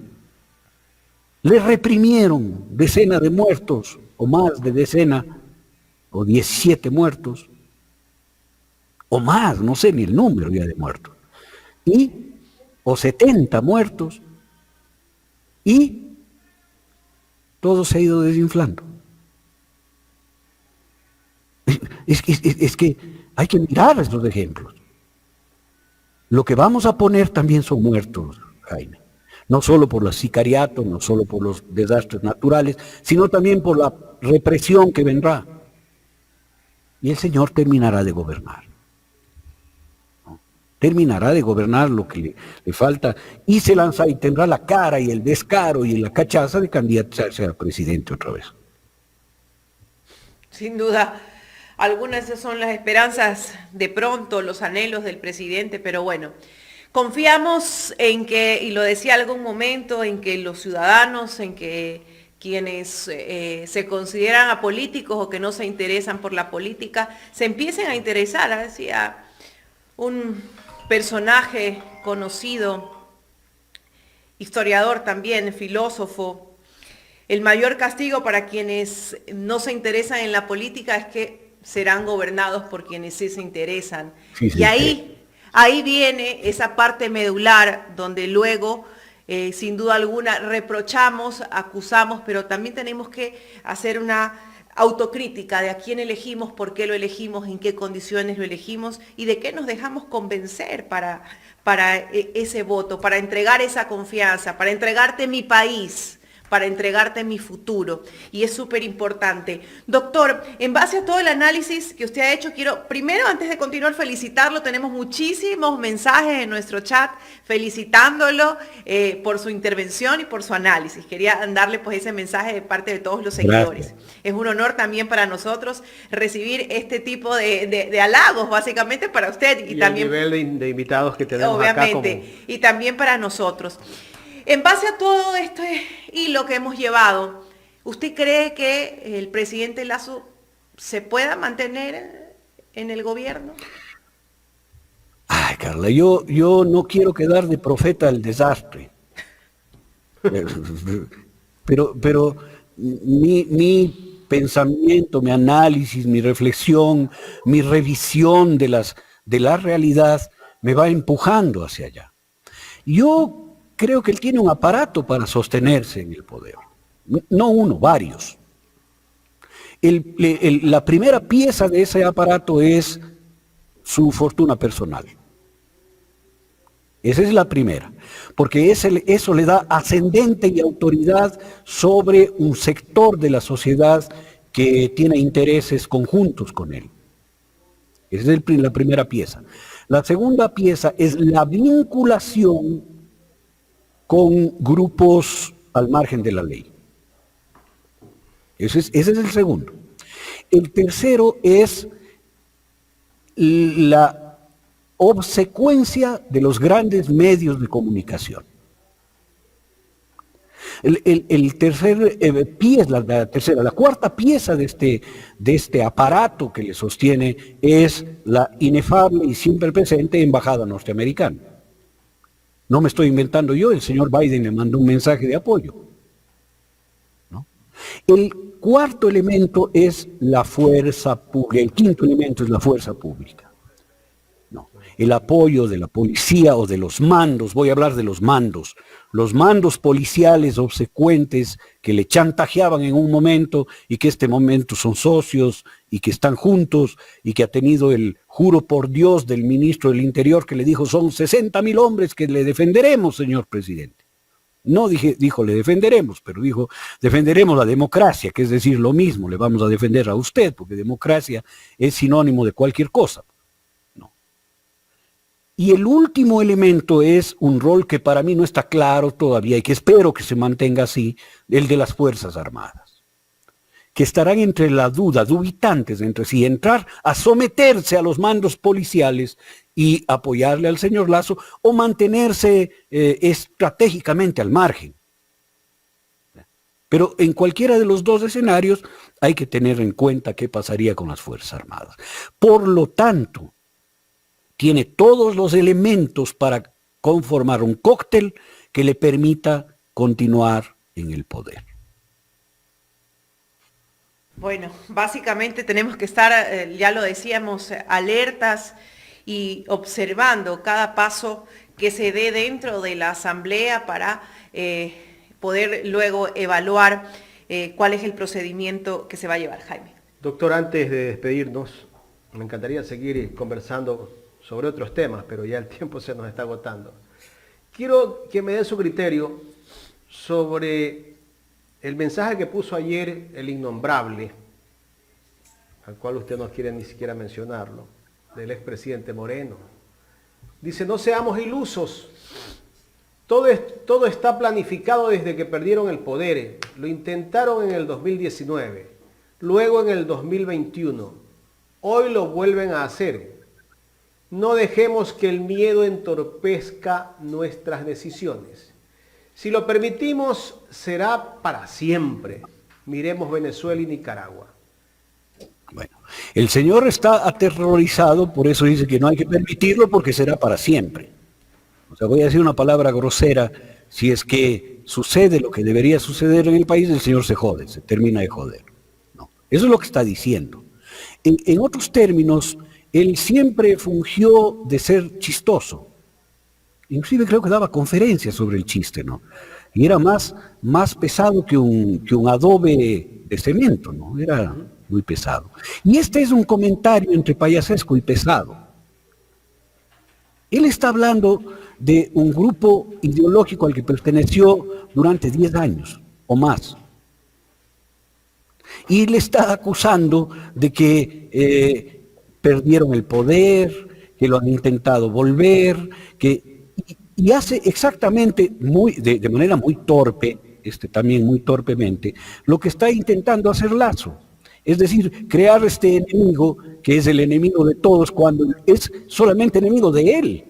S3: Le reprimieron decenas de muertos, o más de decena, o 17 muertos, o más, no sé ni el número ya de muertos, o 70 muertos, y todo se ha ido desinflando. Es que hay que mirar estos ejemplos. Lo que vamos a poner también son muertos, Jaime. No solo por los sicariatos, no solo por los desastres naturales, sino también por la represión que vendrá. Y el Señor terminará de gobernar. ¿No? Terminará de gobernar lo que le falta y se lanza y tendrá la cara y el descaro y la cachaza de candidatarse a presidente otra vez.
S1: Sin duda, algunas de esas son las esperanzas de pronto, los anhelos del presidente, pero bueno, confiamos en que, y lo decía algún momento, en que los ciudadanos, en que quienes se consideran apolíticos o que no se interesan por la política, se empiecen a interesar. Decía un personaje conocido, historiador también, filósofo, el mayor castigo para quienes no se interesan en la política es que serán gobernados por quienes sí se interesan. Sí, y ahí viene esa parte medular donde luego, sin duda alguna, reprochamos, acusamos, pero también tenemos que hacer una autocrítica de a quién elegimos, por qué lo elegimos, en qué condiciones lo elegimos y de qué nos dejamos convencer para ese voto, para entregar esa confianza, para entregarte mi país, para entregarte mi futuro. Y es súper importante. Doctor, en base a todo el análisis que usted ha hecho, quiero, primero, antes de continuar, felicitarlo. Tenemos muchísimos mensajes en nuestro chat felicitándolo por su intervención y por su análisis. Quería darle pues ese mensaje de parte de todos los seguidores. Gracias. Es un honor también para nosotros recibir este tipo de halagos, básicamente para usted. Y también
S2: el nivel de invitados que tenemos
S1: obviamente,
S2: acá.
S1: Y también para nosotros. En base a todo esto hilo que hemos llevado, ¿usted cree que el presidente Lasso se pueda mantener en el gobierno?
S3: Ay, Carla, yo no quiero quedar de profeta del desastre. Pero mi pensamiento, mi análisis, mi reflexión, mi revisión de la realidad me va empujando hacia allá. Yo creo que él tiene un aparato para sostenerse en el poder. No uno, varios. La primera pieza de ese aparato es su fortuna personal. Esa es la primera, porque eso le da ascendente y autoridad sobre un sector de la sociedad que tiene intereses conjuntos con él. Esa es la primera pieza. La segunda pieza es la vinculación con grupos al margen de la ley. Ese es el segundo. El tercero es la obsecuencia de los grandes medios de comunicación. La cuarta pieza de este aparato que le sostiene es la inefable y siempre presente embajada norteamericana. No me estoy inventando yo, el señor Biden le mandó un mensaje de apoyo, ¿no? El cuarto elemento es la fuerza pública, el quinto elemento es la fuerza pública. No, el apoyo de la policía o de los mandos, voy a hablar de los mandos policiales obsecuentes que le chantajeaban en un momento y que este momento son socios y que están juntos y que ha tenido el juro por Dios del ministro del Interior que le dijo son 60,000 hombres que le defenderemos, señor presidente. No dijo le defenderemos, pero dijo defenderemos la democracia, que es decir lo mismo, le vamos a defender a usted, porque democracia es sinónimo de cualquier cosa. Y el último elemento es un rol que para mí no está claro todavía y que espero que se mantenga así, el de las Fuerzas Armadas, que estarán entre la duda, dubitantes entre si entrar a someterse a los mandos policiales y apoyarle al señor Lasso o mantenerse estratégicamente al margen. Pero en cualquiera de los dos escenarios hay que tener en cuenta qué pasaría con las Fuerzas Armadas. Por lo tanto, tiene todos los elementos para conformar un cóctel que le permita continuar en el poder.
S1: Bueno, básicamente tenemos que estar, ya lo decíamos, alertas y observando cada paso que se dé dentro de la Asamblea para poder luego evaluar cuál es el procedimiento que se va a llevar, Jaime.
S2: Doctor, antes de despedirnos, Me encantaría seguir conversando sobre otros temas, pero ya el tiempo se nos está agotando. Quiero que me dé su criterio sobre el mensaje que puso ayer el innombrable, al cual usted no quiere ni siquiera mencionarlo, del expresidente Moreno. Dice, no seamos ilusos, todo está planificado desde que perdieron el poder. Lo intentaron en el 2019, luego en el 2021, hoy lo vuelven a hacer. No dejemos que el miedo entorpezca nuestras decisiones. Si lo permitimos, será para siempre. Miremos Venezuela y Nicaragua.
S3: Bueno, el señor está aterrorizado, por eso dice que no hay que permitirlo porque será para siempre. O sea, voy a decir una palabra grosera, si es que sucede lo que debería suceder en el país, el señor se jode, se termina de joder. No, eso es lo que está diciendo. En otros términos, él siempre fungió de ser chistoso. Inclusive creo que daba conferencias sobre el chiste, ¿no? Y era más pesado que un adobe de cemento, ¿no? Era muy pesado. Y este es un comentario entre payasesco y pesado. Él está hablando de un grupo ideológico al que perteneció durante 10 años o más. Y le está acusando de que perdieron el poder, que lo han intentado volver, y hace exactamente de manera muy torpe, también muy torpemente, lo que está intentando hacer Lazo. Es decir, crear este enemigo que es el enemigo de todos cuando es solamente enemigo de él,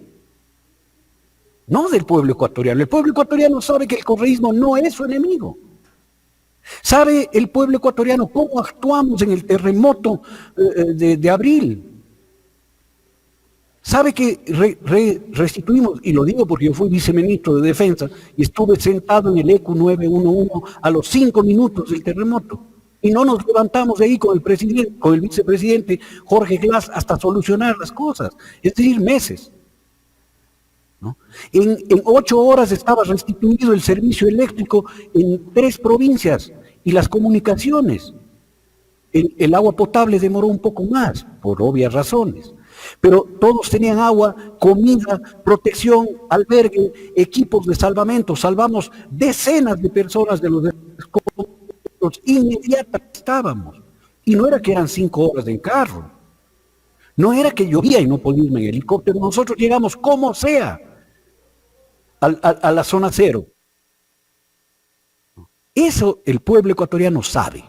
S3: no del pueblo ecuatoriano. El pueblo ecuatoriano sabe que el correísmo no es su enemigo. ¿Sabe el pueblo ecuatoriano cómo actuamos en el terremoto de abril? ¿Sabe que restituimos, y lo digo porque yo fui viceministro de Defensa y estuve sentado en el ECU 911 a los 5 minutos del terremoto? Y no nos levantamos de ahí con el vicepresidente Jorge Glass hasta solucionar las cosas, es decir, meses. ¿No? En 8 horas estaba restituido el servicio eléctrico en 3 provincias y las comunicaciones. El agua potable demoró un poco más, por obvias razones. Pero todos tenían agua, comida, protección, albergue, equipos de salvamento. Salvamos decenas de personas de los escombros. Inmediatamente estábamos. Y no era que eran 5 horas en carro. No era que llovía y no podía irme en helicóptero. Nosotros llegamos como sea a la zona cero. Eso el pueblo ecuatoriano sabe.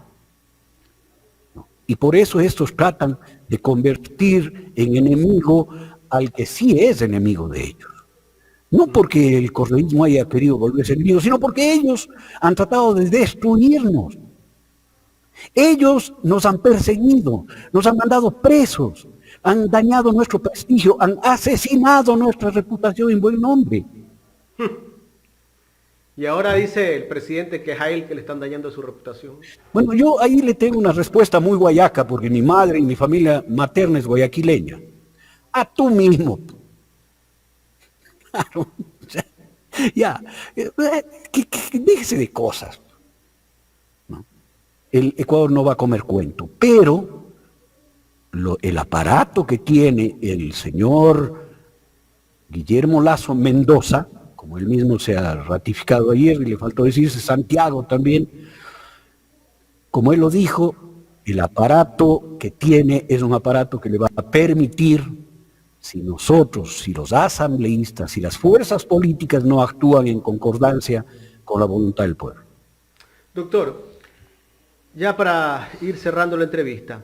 S3: Y por eso estos tratan de convertir en enemigo al que sí es enemigo de ellos. No porque el correísmo haya querido volverse enemigo, sino porque ellos han tratado de destruirnos. Ellos nos han perseguido, nos han mandado presos, han dañado nuestro prestigio, han asesinado nuestra reputación en buen nombre.
S2: Y ahora dice el presidente que es a él que le están dañando su reputación.
S3: Bueno, yo ahí le tengo una respuesta muy guayaca, porque mi madre y mi familia materna es guayaquileña. A tú mismo. Claro. Ya. Déjese de cosas. ¿No? El Ecuador no va a comer cuento, pero el aparato que tiene el señor Guillermo Lasso Mendoza, como él mismo se ha ratificado ayer, y le faltó decirse Santiago también, como él lo dijo, el aparato que tiene es un aparato que le va a permitir, si nosotros, si los asambleístas, si las fuerzas políticas no actúan en concordancia con la voluntad del pueblo.
S2: Doctor, ya para ir cerrando la entrevista,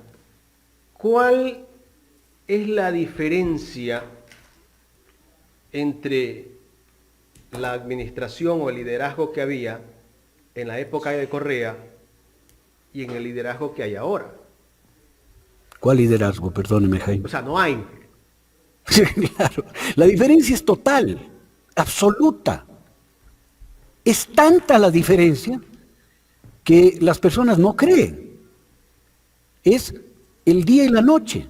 S2: ¿cuál es la diferencia entre la administración o el liderazgo que había en la época de Correa y en el liderazgo que hay ahora?
S3: ¿Cuál liderazgo? Perdóneme, Jaime.
S2: O sea, no hay.
S3: Claro, la diferencia es total, absoluta. Es tanta la diferencia que las personas no creen. Es el día y la noche.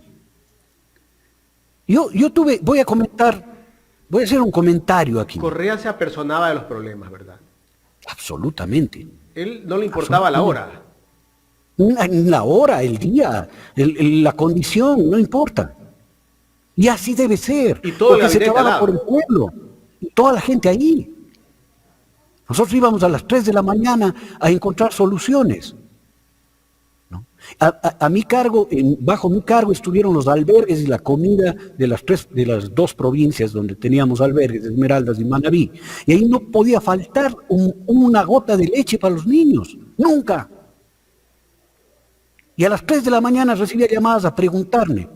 S3: Yo voy a hacer un comentario aquí.
S2: Correa se apersonaba de los problemas, ¿verdad?
S3: Absolutamente.
S2: Él no le importaba la hora.
S3: la hora, el día, la condición, no importa. Y así debe ser,
S2: y todo
S3: porque se trabaja por el pueblo, y toda la gente ahí. Nosotros íbamos a las 3 de la mañana a encontrar soluciones, ¿no? A mi cargo, bajo mi cargo estuvieron los albergues y la comida de las dos provincias donde teníamos albergues, Esmeraldas y Manabí. Y ahí no podía faltar una gota de leche para los niños, nunca. Y a las 3 de la mañana recibía llamadas a preguntarme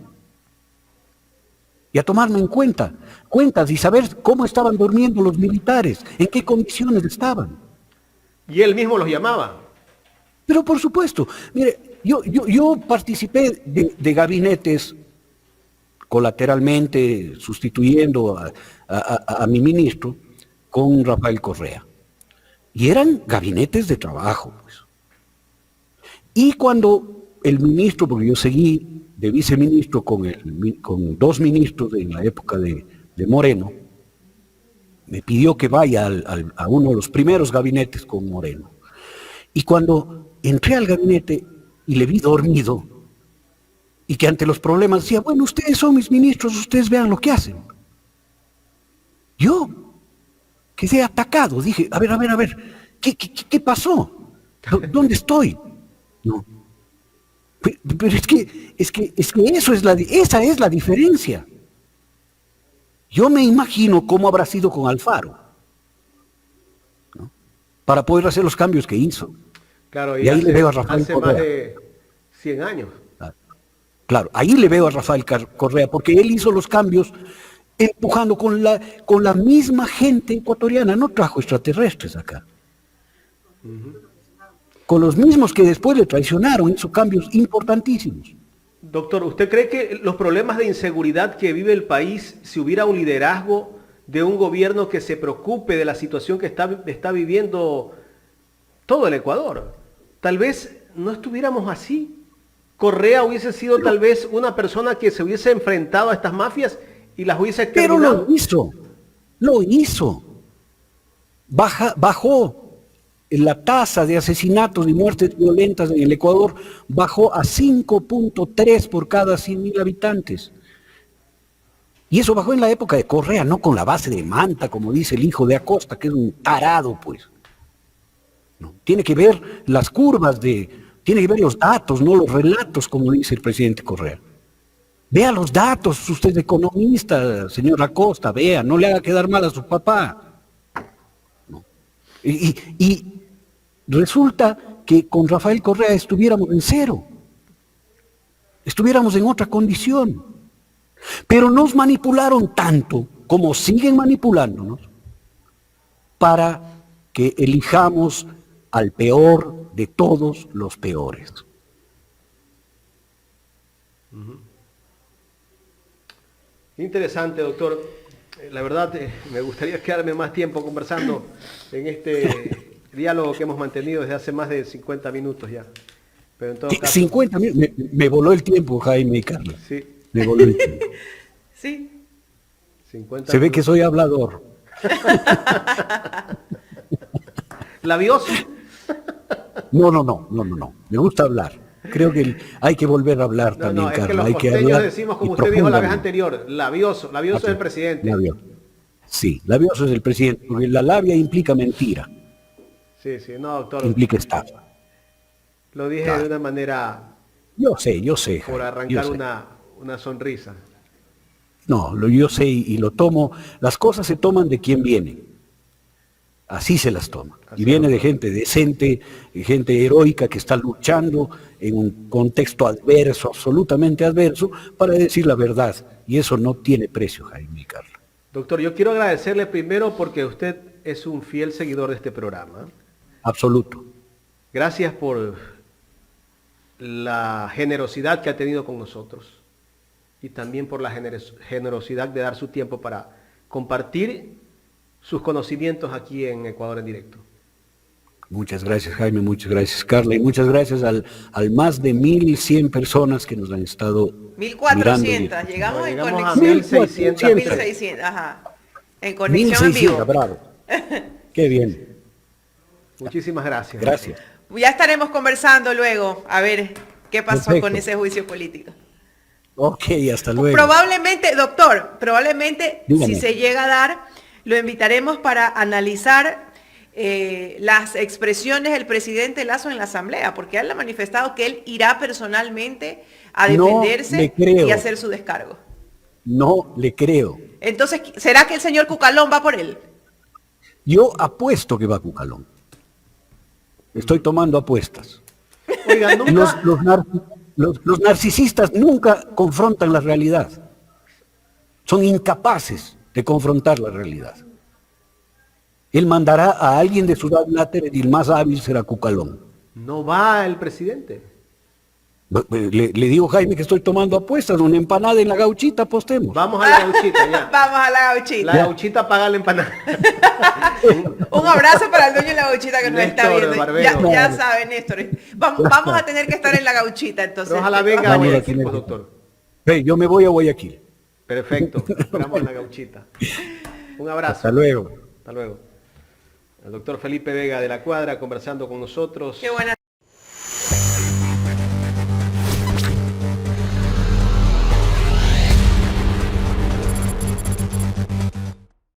S3: y a tomarme en cuentas y saber cómo estaban durmiendo los militares, en qué condiciones estaban.
S2: Y él mismo los llamaba.
S3: Pero por supuesto, mire, yo participé de gabinetes colateralmente, sustituyendo a mi ministro con Rafael Correa. Y eran gabinetes de trabajo, pues. Y cuando el ministro, porque yo seguí de viceministro con dos ministros en la época de Moreno, me pidió que vaya a uno de los primeros gabinetes con Moreno. Y cuando entré al gabinete y le vi dormido, y que ante los problemas decía, bueno, ustedes son mis ministros, ustedes vean lo que hacen. Yo quedé atacado, dije, a ver, ¿qué pasó? ¿Dónde estoy? No. Pero es que esa es la diferencia. Yo me imagino cómo habrá sido con Alfaro, ¿no? Para poder hacer los cambios que hizo.
S2: Claro,
S3: y ahí le veo a Rafael
S2: hace
S3: Correa.
S2: Más de 100 años.
S3: Claro, ahí le veo a Rafael Correa, porque él hizo los cambios empujando con la misma gente ecuatoriana, no trajo extraterrestres acá. Con los mismos que después le traicionaron, hizo cambios importantísimos.
S2: Doctor, ¿usted cree que los problemas de inseguridad que vive el país, si hubiera un liderazgo de un gobierno que se preocupe de la situación que está viviendo todo el Ecuador, tal vez no estuviéramos así? Correa hubiese sido tal vez una persona que se hubiese enfrentado a estas mafias y las hubiese exterminado.
S3: Pero lo hizo. Bajó la tasa de asesinatos y muertes violentas en el Ecuador, bajó a 5.3 por cada 100.000 habitantes. Y eso bajó en la época de Correa, no con la base de Manta, como dice el hijo de Acosta, que es un tarado, pues. No, tiene que ver las curvas tiene que ver los datos, no los relatos, como dice el presidente Correa. Vea los datos, usted es economista, señor Acosta, vea, no le haga quedar mal a su papá. No. Y resulta que con Rafael Correa estuviéramos en cero, estuviéramos en otra condición. Pero nos manipularon tanto, como siguen manipulándonos, para que elijamos al peor de todos los peores.
S2: Interesante, doctor. La verdad, me gustaría quedarme más tiempo conversando en este diálogo que hemos mantenido desde hace más de 50 minutos ya. Pero en todo caso,
S3: 50 minutos, me voló el tiempo, Jaime y Carla.
S2: Sí.
S3: Me voló el tiempo.
S1: Sí.
S2: 50
S3: Se ve
S2: minutos.
S3: que soy hablador.
S2: ¿Labioso?
S3: No. Me gusta hablar. Creo que hay que volver a hablar también,
S2: es
S3: Carla.
S2: que los
S3: hay que
S2: costeños
S3: hablar
S2: decimos, como
S3: y
S2: usted dijo la vez
S3: profundamente.
S2: anterior, labioso es el presidente.
S3: Labioso. Sí, labioso es el presidente, porque la labia implica mentira,
S2: Sí, no, doctor.
S3: implica estafa.
S2: Lo dije
S3: Claro.
S2: de una manera
S3: Yo sé,
S2: por
S3: Jaime,
S2: arrancar
S3: yo sé.
S2: una sonrisa.
S3: No, yo sé y lo tomo. Las cosas se toman de quien viene. Así se las toma.
S2: Así
S3: Y viene
S2: es.
S3: de gente decente, gente heroica que está luchando en un contexto adverso, absolutamente adverso, para decir la verdad. Y eso no tiene precio, Jaime y Carla.
S2: Doctor, yo quiero agradecerle primero porque usted es un fiel seguidor de este programa.
S3: Absoluto.
S2: Gracias por la generosidad que ha tenido con nosotros y también por la generosidad de dar su tiempo para compartir sus conocimientos aquí en Ecuador en Directo.
S3: Muchas gracias, Jaime, muchas gracias, Carla, y muchas gracias al más de 1.100 personas que nos han estado
S1: 1.400, llegamos
S2: No,
S1: en
S2: llegamos a
S1: conexión.
S2: 1.600.
S1: 1.600, ajá. En conexión en
S3: 1.600,
S1: vivo.
S3: bravo. Qué bien.
S2: Muchísimas gracias.
S3: Gracias.
S1: Ya estaremos conversando luego, a ver qué pasó
S3: Perfecto.
S1: con ese juicio político.
S3: Ok, hasta luego.
S1: Probablemente, doctor, probablemente
S3: Dígame.
S1: si se llega a dar, lo invitaremos para analizar las expresiones del presidente Lazo en la Asamblea, porque él ha manifestado que él irá personalmente a
S3: No
S1: defenderse
S3: le creo.
S1: y hacer su descargo.
S3: No le creo.
S1: Entonces, ¿será que el señor Cucalón va por él?
S3: Yo apuesto que va Cucalón. Estoy tomando apuestas.
S2: Oiga, nunca...
S3: Los narcisistas nunca confrontan la realidad. Son incapaces de confrontar la realidad. Él mandará a alguien de su gabinete y el más hábil será Cucalón.
S2: No va el presidente.
S3: Le digo, Jaime, que estoy tomando apuestas. Una empanada en la gauchita apostemos.
S2: Vamos a la gauchita ya.
S1: Vamos a la gauchita.
S2: La gauchita paga la empanada.
S1: Un abrazo para el dueño de la gauchita que nos está
S2: Néstor,
S1: viendo.
S2: barbero.
S1: Ya sabe, Néstor. Vamos a tener que estar en la gauchita, entonces.
S2: Pero ojalá venga a
S3: Vamos a
S2: Guayaquil,
S3: tener
S2: pues,
S3: que-
S2: doctor.
S3: Ve, yo me voy a Guayaquil.
S2: Perfecto. Esperamos en la gauchita. Un abrazo.
S3: Hasta luego.
S2: Hasta luego. El doctor Felipe Vega de la Cuadra conversando con nosotros.
S1: Qué buena